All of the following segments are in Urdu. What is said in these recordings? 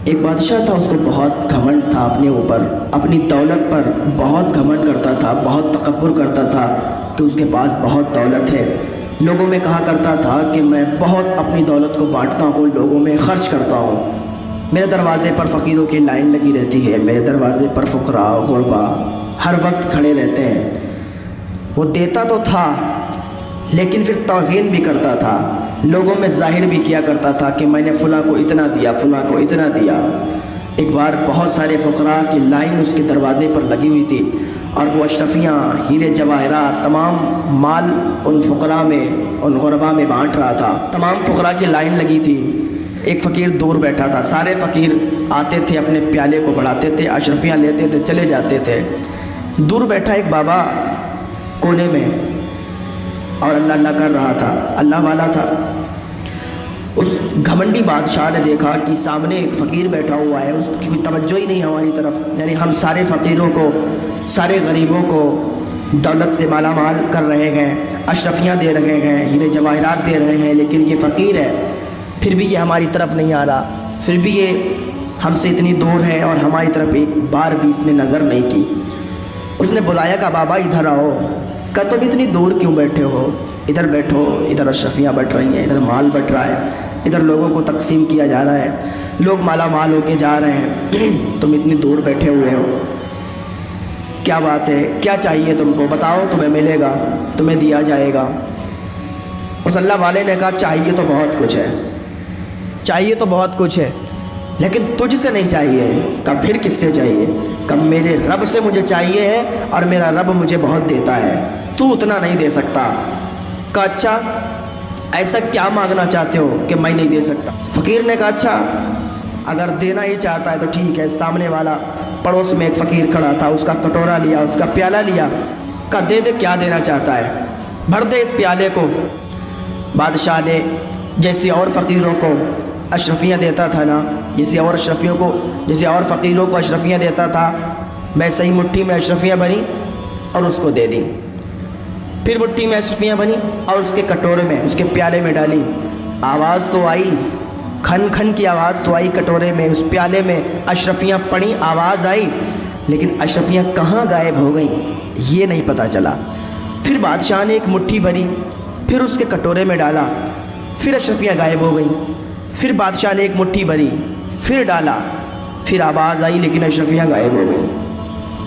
ایک بادشاہ تھا، اس کو بہت گھمنڈ تھا اپنے اوپر، اپنی دولت پر بہت گھمنڈ کرتا تھا، بہت تکبر کرتا تھا کہ اس کے پاس بہت دولت ہے۔ لوگوں میں کہا کرتا تھا کہ میں بہت اپنی دولت کو بانٹتا ہوں، لوگوں میں خرچ کرتا ہوں، میرے دروازے پر فقیروں کی لائن لگی رہتی ہے، میرے دروازے پر فقراء غربا ہر وقت کھڑے رہتے ہیں۔ وہ دیتا تو تھا لیکن پھر توہین بھی کرتا تھا، لوگوں میں ظاہر بھی کیا کرتا تھا کہ میں نے فلاں کو اتنا دیا، فلاں کو اتنا دیا۔ ایک بار بہت سارے فقراء کی لائن اس کے دروازے پر لگی ہوئی تھی اور وہ اشرفیاں، ہیرے جواہرات، تمام مال ان فقراء میں، ان غربا میں بانٹ رہا تھا۔ تمام فقراء کی لائن لگی تھی، ایک فقیر دور بیٹھا تھا، سارے فقیر آتے تھے، اپنے پیالے کو بڑھاتے تھے، اشرفیاں لیتے تھے، چلے جاتے تھے۔ دور بیٹھا ایک بابا کونے میں اور اللہ اللہ کر رہا تھا، اللہ والا تھا۔ اس گھمنڈی بادشاہ نے دیکھا کہ سامنے ایک فقیر بیٹھا ہوا ہے، اس کی کوئی توجہ ہی نہیں ہماری طرف، یعنی ہم سارے فقیروں کو، سارے غریبوں کو دولت سے مالا مال کر رہے ہیں، اشرفیاں دے رہے ہیں، ہیرے جواہرات دے رہے ہیں، لیکن یہ فقیر ہے، پھر بھی یہ ہماری طرف نہیں آ رہا، پھر بھی یہ ہم سے اتنی دور ہے اور ہماری طرف ایک بار بھی اس نے نظر نہیں کی۔ اس نے بلایا کہ بابا ادھر آؤ۔ کہ تم اتنی دور کیوں بیٹھے ہو؟ ادھر بیٹھو، ادھر اشرفیاں بٹ رہی ہیں، ادھر مال بٹ رہا ہے، ادھر لوگوں کو تقسیم کیا جا رہا ہے، لوگ مالا مال ہو کے جا رہے ہیں، تم اتنی دور بیٹھے ہوئے ہو، کیا بات ہے؟ کیا چاہیے تم کو؟ بتاؤ، تمہیں ملے گا، تمہیں دیا جائے گا۔ اس اللہ والے نے کہا چاہیے تو بہت کچھ ہے، چاہیے تو بہت کچھ ہے، لیکن تجھ سے نہیں چاہیے۔ کب پھر کس سے چاہیے؟ کب میرے رب سے مجھے چاہیے ہے اور میرا رب مجھے بہت دیتا ہے، تو اتنا نہیں دے سکتا۔ کہا اچھا ایسا کیا مانگنا چاہتے ہو کہ میں نہیں دے سکتا؟ فقیر نے کہا اچھا اگر دینا ہی چاہتا ہے تو ٹھیک ہے۔ سامنے والا پڑوس میں ایک فقیر کھڑا تھا، اس کا کٹورا لیا، اس کا پیالہ لیا، کہا دے دے، کیا دینا چاہتا ہے، بھر دے اس پیالے کو۔ بادشاہ نے جیسے اور فقیروں کو اشرفیاں دیتا تھا نا، جیسے اور فقیروں کو اشرفیاں دیتا تھا، ویسے ہی مٹھی میں اشرفیاں بنی اور اس کو دے دی۔ پھر مٹھی میں اشرفیاں بنی اور اس کے کٹورے میں، اس کے پیالے میں ڈالی۔ آواز تو آئی، کھن کھن کی آواز تو آئی کٹورے میں، اس پیالے میں اشرفیاں پڑیں، آواز آئی، لیکن اشرفیاں کہاں غائب ہو گئیں یہ نہیں پتہ چلا۔ پھر بادشاہ نے ایک مٹھی بھری، پھر اس کے کٹورے میں ڈالا، پھر اشرفیاں غائب ہو گئیں۔ پھر بادشاہ نے ایک مٹھی بھری، پھر ڈالا، پھر آواز آئی، لیکن اشرفیاں غائب ہو گئیں۔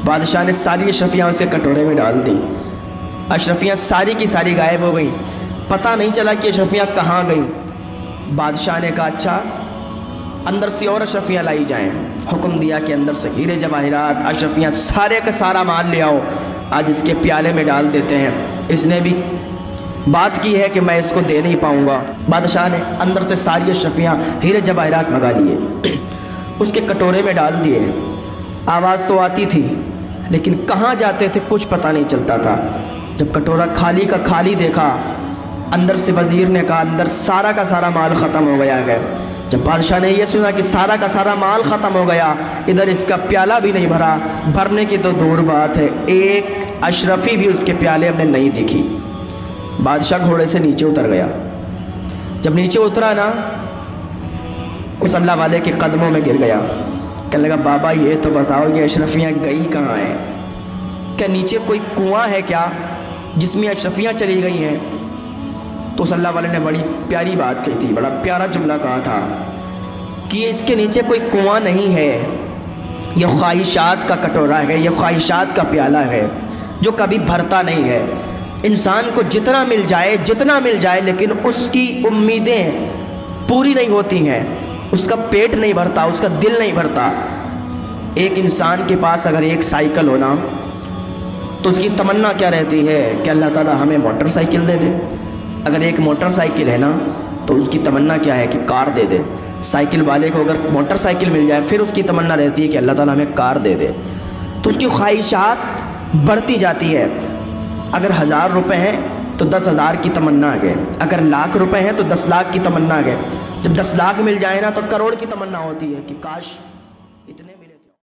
بادشاہ نے ساری اشرفیاں اس کے کٹورے میں ڈال دیں، اشرفیاں ساری کی ساری غائب ہو گئیں، پتہ نہیں چلا کہ اشرفیاں کہاں گئیں۔ بادشاہ نے کہا اچھا اندر سے اور اشرفیاں لائی جائیں۔ حکم دیا کہ اندر سے ہیرے جواہرات، اشرفیاں، سارے کا سارا مال لے آؤ، آج اس کے پیالے میں ڈال دیتے ہیں۔ اس نے بھی بات کی ہے کہ میں اس کو دے نہیں پاؤں گا۔ بادشاہ نے اندر سے ساری اشرفیاں، ہیرے جواہرات منگا لیے، اس کے کٹورے میں ڈال دیے۔ آواز تو آتی تھی لیکن کہاں جاتے تھے کچھ پتہ نہیں چلتا تھا۔ جب کٹورا خالی کا خالی دیکھا، اندر سے وزیر نے کہا اندر سارا کا سارا مال ختم ہو گیا ہے۔ جب بادشاہ نے یہ سنا کہ سارا کا سارا مال ختم ہو گیا، ادھر اس کا پیالہ بھی نہیں بھرا، بھرنے کی تو دور بات ہے، ایک اشرفی بھی اس کے پیالے میں نہیں دکھی۔ بادشاہ گھوڑے سے نیچے اتر گیا۔ جب نیچے اترا نا، اس اللہ والے کے قدموں میں گر گیا، کہنے لگا بابا یہ تو بتاؤ یہ اشرفیاں گئی کہاں ہیں؟ کیا نیچے کوئی کنواں ہے کیا جس میں اشرفیاں چلی گئی ہیں؟ تو اس اللہ والے نے بڑی پیاری بات کہی تھی، بڑا پیارا جملہ کہا تھا کہ اس کے نیچے کوئی کنواں نہیں ہے، یہ خواہشات کا کٹورا ہے، یہ خواہشات کا پیالہ ہے جو کبھی بھرتا نہیں ہے۔ انسان کو جتنا مل جائے لیکن اس کی امیدیں پوری نہیں ہوتی ہیں، اس کا پیٹ نہیں بھرتا، اس کا دل نہیں بھرتا۔ ایک انسان کے پاس اگر ایک سائیکل ہونا تو اس کی تمنا کیا رہتی ہے کہ اللہ تعالیٰ ہمیں موٹر سائیکل دے دے۔ اگر ایک موٹر سائیکل ہے نا تو اس کی تمنا کیا ہے کہ کار دے دے۔ سائیکل والے کو اگر موٹر سائیکل مل جائے پھر اس کی تمنا رہتی ہے کہ اللہ تعالیٰ ہمیں کار دے دے۔ تو اس کی خواہشات بڑھتی جاتی ہے۔ اگر 1000 روپے ہیں تو 10,000 کی تمنا ہے، اگر لاکھ روپے ہیں تو 10 لاکھ کی تمنا ہے۔ جب 10 لاکھ مل جائے نا تو کروڑ کی تمنا ہوتی ہے کہ کاش